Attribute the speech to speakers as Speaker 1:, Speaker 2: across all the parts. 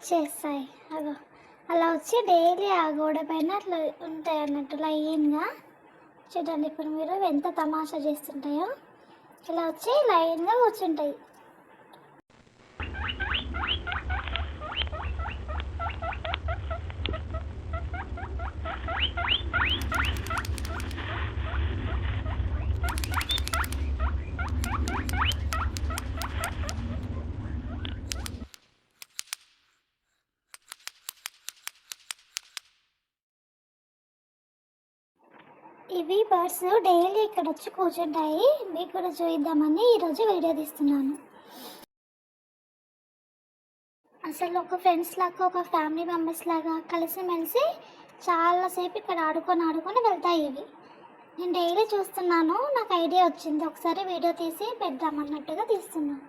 Speaker 1: వచ్చేస్తాయి. అగో అలా వచ్చి డైలీ ఆ గోడ పైన అట్లా ఉంటాయి అన్నట్టు లైన్గా. చూడండి ఇప్పుడు మీరు ఎంత తమాషా చేస్తుంటాయో. ఇలా వచ్చి లైన్గా కూర్చుంటాయి. ఇవి బర్డ్స్ డైలీ ఇక్కడ వచ్చి కూర్చుంటాయి. మీకు కూడా చూద్దామని ఈరోజు వీడియో తీస్తున్నాను. అసలు ఒక ఫ్రెండ్స్ లాగా, ఒక ఫ్యామిలీ మెంబర్స్ లాగా కలిసిమెలిసి చాలాసేపు ఇక్కడ ఆడుకొని వెళ్తాయి ఇవి. నేను డైలీ చూస్తున్నాను, నాకు ఐడియా వచ్చింది ఒకసారి వీడియో తీసి పెడదామన్నట్టుగా తీస్తున్నాను.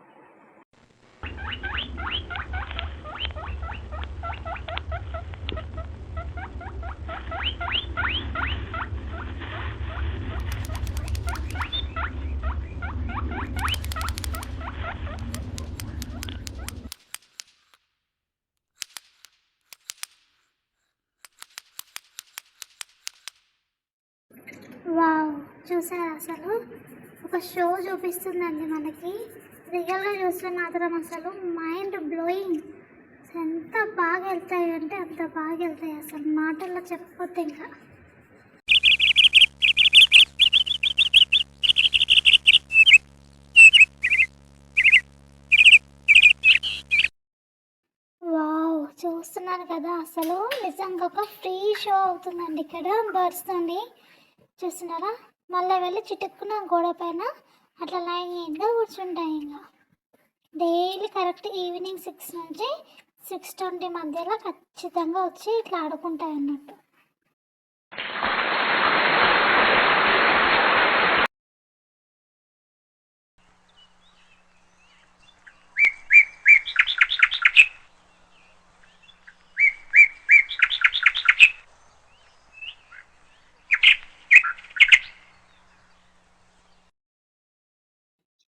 Speaker 1: వావ్, చూసారా అసలు ఒక షో చూపిస్తుందండి మనకి. రియల్గా చూస్తే మాత్రం అసలు మైండ్ బ్లోయింగ్. ఎంత బాగా వెళ్తాయి అంటే అంత బాగా వెళ్తాయి, అసలు మాటల్లో చెప్పొద్దు ఇంకా. వావ్, చూస్తున్నారు కదా, అసలు నిజంగా ఒక ఫ్రీ షో అవుతుందండి ఇక్కడ బర్డ్స్ తోని. చూస్తున్నారా, మళ్ళీ వెళ్ళి చిటుక్కున గోడ పైన అట్లా లైన్గా కూర్చుంటాయి. ఇంకా డైలీ కరెక్ట్ ఈవినింగ్ 6 నుంచి 6:20 మధ్యలో ఖచ్చితంగా వచ్చి ఇట్లా ఆడుకుంటాయి అన్నట్టు.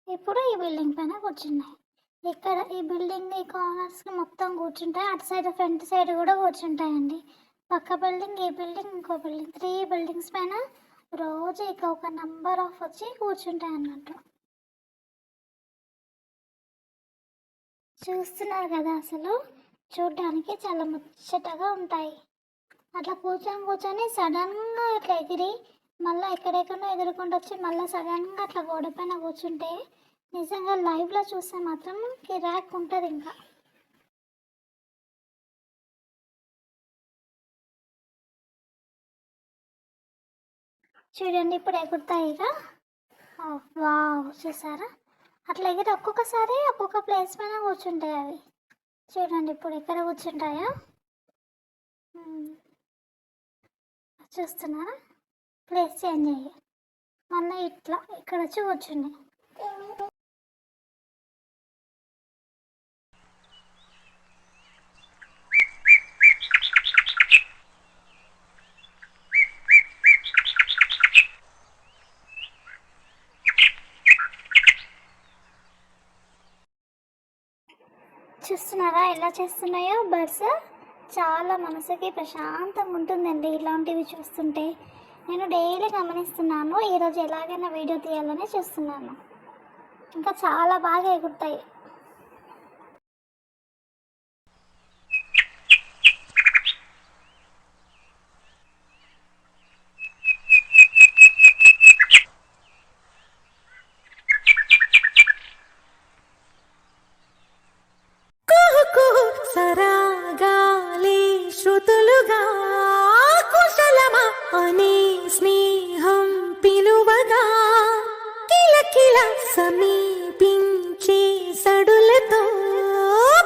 Speaker 1: ఇప్పుడు ఈ బిల్డింగ్ పైన కూర్చున్నాయి. ఇక్కడ ఈ బిల్డింగ్ ఈ కార్నర్స్ మొత్తం కూర్చుంటాయి. అటు సైడ్ ఫ్రంట్ సైడ్ కూడా కూర్చుంటాయండి. పక్క బిల్డింగ్, ఈ బిల్డింగ్, ఇంకో బిల్డింగ్, 3 బిల్డింగ్స్ పైన రోజు ఇక ఒక నంబర్ ఆఫ్ వచ్చి కూర్చుంటాయి అన్నట్టు. చూస్తున్నారు కదా, అసలు చూడడానికి చాలా ముచ్చటగా ఉంటాయి. అట్లా కూర్చొని సడన్గా ఇట్లా ఎగిరి మళ్ళీ ఎక్కడెక్కడో ఎదురుకుంటూ వచ్చి మళ్ళీ సడన్గా అట్లా గోడ పైన కూర్చుంటే నిజంగా లైవ్లో చూస్తే మాత్రం కిరాక్ ఉంటుంది ఇంకా. చూడండి ఇప్పుడు ఎగురుతాయి ఇక. వావ్, చూసారా, అట్లా ఎగిరి ఒక్కొక్కసారి ఒక్కొక్క ప్లేస్ పైన కూర్చుంటాయి అవి. చూడండి ఇప్పుడు ఎక్కడ కూర్చుంటాయో చూస్తున్నారా. ప్లేస్ చేంజ్ అయ్యి మళ్ళీ ఇట్లా ఇక్కడ వచ్చి కూర్చున్నాయి. చూస్తున్నారా ఎలా చేస్తున్నాయో బర్డ్స్. చాలా మనసుకి ప్రశాంతంగా ఉంటుందండి ఇలాంటివి చూస్తుంటే. నేను డైలీ గమనిస్తున్నాను, ఈరోజు ఎలాగైనా వీడియో తీయాలని చూస్తున్నాను. ఇంకా చాలా బాగా ఎగురుతాయి.
Speaker 2: సరాగాలి శృతులుగా కుశలమా అనే స్నేహం పిలువగా కిలకిల సమీపించే సడులతో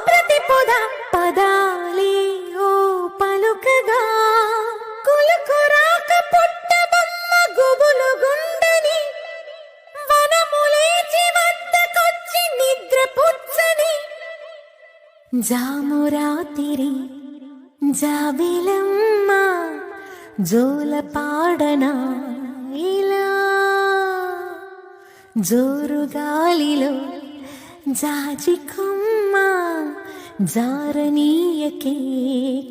Speaker 2: ప్రతి పొద పదాలే ఓ పలుకగా కులుకురాక పుట్టబొమ్మ గుబులు గుండని వనములేచి వద్దకొచ్చి నిద్ర పుచ్చని జామురాతిరి జాబిలమ్మ జోల పాడనా ఇలా జోరు గాలిలో జాజి కొమ్మ జారనీయకే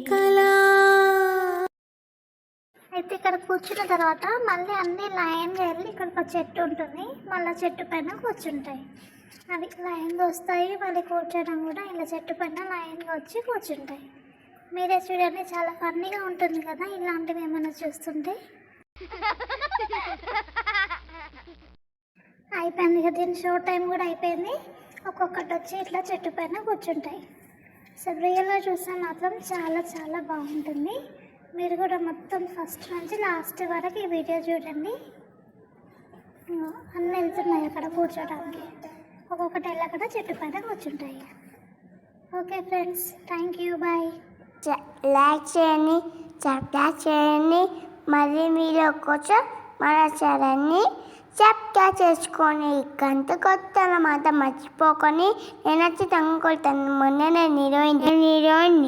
Speaker 2: కళా.
Speaker 1: అయితే ఇక్కడ కూర్చున్న తర్వాత మళ్ళీ అన్ని లైన్గా వెళ్ళి ఇక్కడికి ఒక చెట్టు ఉంటుంది, మళ్ళీ చెట్టు పైన కూర్చుంటాయి. అవి లైన్గా వస్తాయి, మళ్ళీ కూర్చోడం కూడా ఇలా చెట్టు పైన లైన్గా వచ్చి కూర్చుంటాయి. మీరే చూడండి, చాలా ఫన్నీగా ఉంటుంది కదా ఇలాంటివి ఏమైనా చూస్తుంటే. అయిపోయింది కదా, దీని షో టైం కూడా అయిపోయింది. ఒక్కొక్కటి వచ్చి ఇట్లా చెట్టు పైన కూర్చుంటాయి. సో రియల్గా చూస్తే మాత్రం చాలా చాలా బాగుంటుంది. మీరు కూడా మొత్తం ఫస్ట్ నుంచి లాస్ట్ వరకు ఈ వీడియో చూడండి. అన్నీ వెళ్తున్నాయి అక్కడ కూర్చోడానికి, ఒక్కొక్కటి వెళ్ళక్కడ చెట్టు పైన కూర్చుంటాయి. Okay friends, thank you, bye.
Speaker 3: Like చేయండి, సబ్స్క్రైబ్ చేయండి. మళ్ళీ మీరు కోసం మన ఛానల్ని సబ్స్క్రైబ్ చేసుకొని గంట కొత్తనమాట మర్చిపోకొని. నేను వచ్చి తను కొడతాను. మొన్న నేను హీరోయిన్